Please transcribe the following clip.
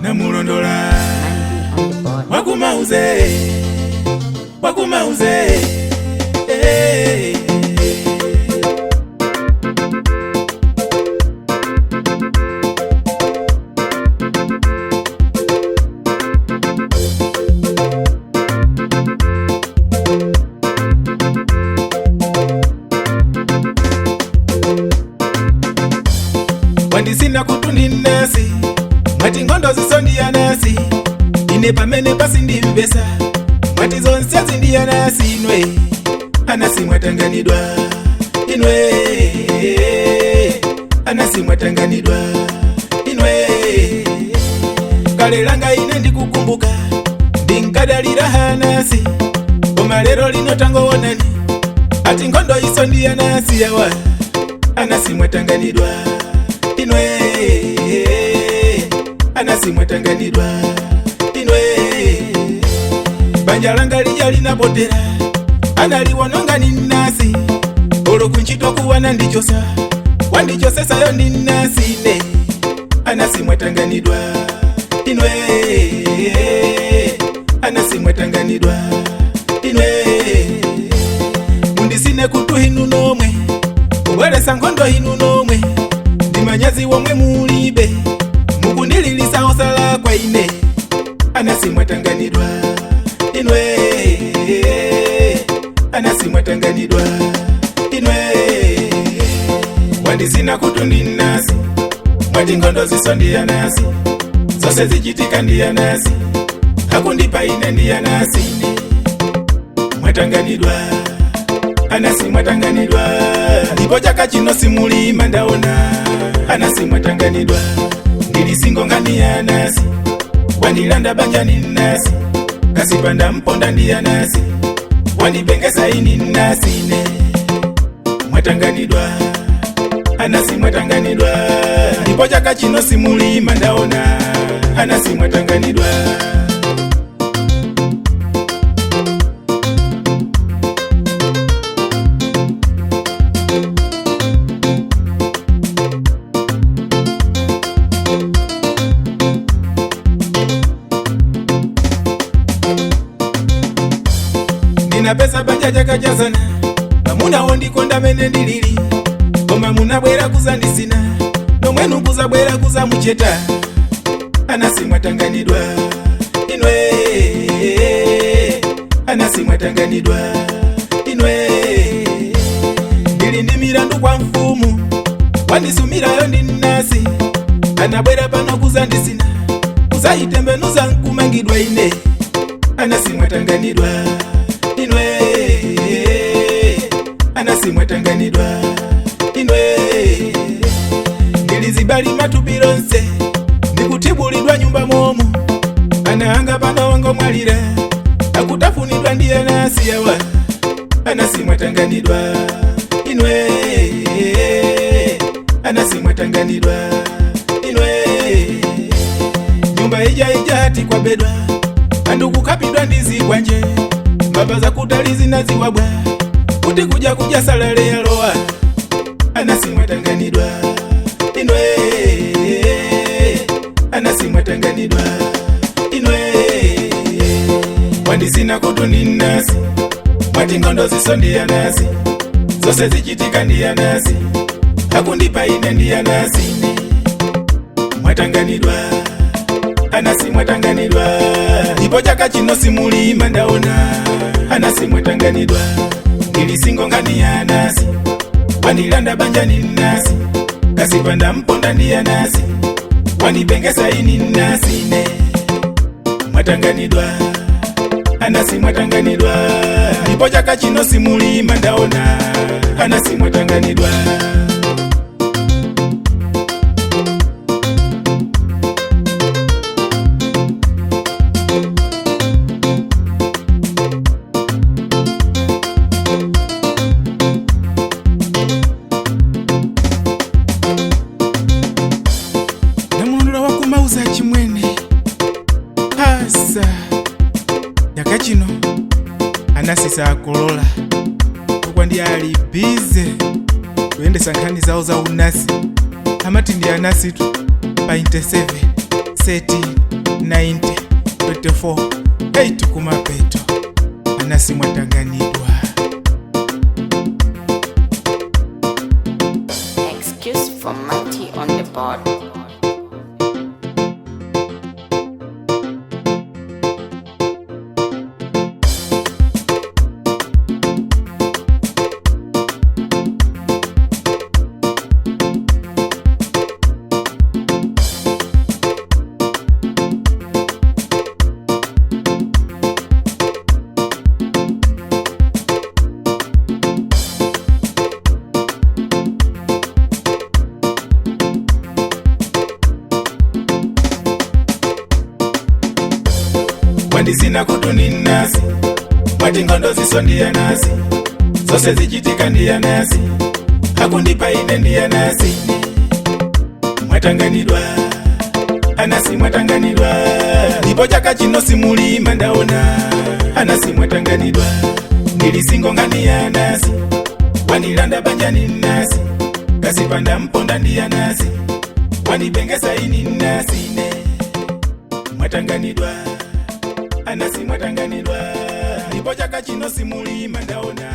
namulondola wakumauze wakumauze wandisina kutundi nasi mwati ngondo zisondiya nasi ine pamene pasindimvesa mwati zonse zindiya nasi inwe anasi mwatanganidwa inwe anasi mwatanganidwa inwe kale langa ine ndikukumbuka ndinkadalira hanasi koma lero lino tangowonani ati ngondo isondiya nasi yawa anasi mwatanganidwa inwe anasi mwatanganidwa inwe banja langa lija linapotera analiononga ninasi olokunchitwa kuwana ndichosa wandichosesayo ninasi ne anasi mwatanganidwa inwe anasi mwatanganidwa inwe mundisine kutu hinu nomwe ubweresa ngondo hinu nomwe ndimanyazi womwe mulibe mukundililisa osala kwa ine anasi mwatanganidwa inwe anasi mwatanganidwa inwe wandisina kutundi nasi mwati ngondo zisondiya nasi zose zichitika ndiya nasi hakundipa ine ndiya nasi mwatanganidwa anasi mwatanganidwa ndipo chaka chino simulima ndaona anasi mwatanganidwa ndilisingonga ya nasi wandilanda banja ni nasi kasipanda mponda ndiya nasi wandibengesa ini nasi ne mwatanganidwa anasi mwatanganidwa ndipo chaka chino simulima ndaona anasi mwatanganidwa nina pesa banja jakajazana pamuna wondikonda mene ndilili koma munabwera kuzandisina nomwenu kuzabwera kuza mucheta anasi mwatanganidwa inwe anasi mwatanganidwa inwe ndili ndi milandu kwa mfumu wandisumirayo ndi nasi anabwera pano kuzandisina kuzayitembenuza nkumangidwa ine anasi mwatanganidwa inwe anasi mwatanganidwa inwe ndilizibali matubilonse ndikutibulidwa nyumba momo anaanga pano wango mwalira akutafunidwa ndiye nasi yawa anasi mwatanganidwa inwe anasi mwatanganidwa inwe nyumba ija hati kwa bedwa andukukapidwa ndizigwa nje mbaba za kutali zinaziwabwa kuti kuja salale ya loa anasi mwatanganidwa inwe anasi mwatanganidwa inwe wandisina kutundi nasi mwati ngondo zisondiya nasi zose zichitika ndiya nasi hakundipa ine ndiya nasi mwatanganidwa anasi mwatanganidwa ndipo chaka chino simulima ndaona anasi mwatanganidwa ndilisingonga ndiya nasi wandilanda banja ni nasi kasipanda mponda ndiya nasi wandibengesa ini nasi ne mwatanganidwa anasi mwatanganidwa ndipo chaka chino simulima ndaona anasi mwatanganidwa wakumauza chimwene hasa yakachino anasisa akolola kwa ndi ali bize kuyendesa nkhani zawo za unasi amati ndi anasi tu pa 27 30 90 24 8 kumapeto anasi mwatanganidwa. Excuse for Matty on the board. Wandizina kutuni nasi mwati ngondo zisondia nasi zose zichitika ndiya nasi hakundipa ine ndiya nasi mwatanganidwa anasi mwatanganidwa ndipo chaka chino simulima ndaona anasi mwatanganidwa ndilisingo ngani ya nasi wanilanda banjani nasi kasipanda mponda ndiya nasi wanipengesa ini nasi ne mwatanganidwa anasi mwatanganidwa ndipo chaka chino simulima ndaona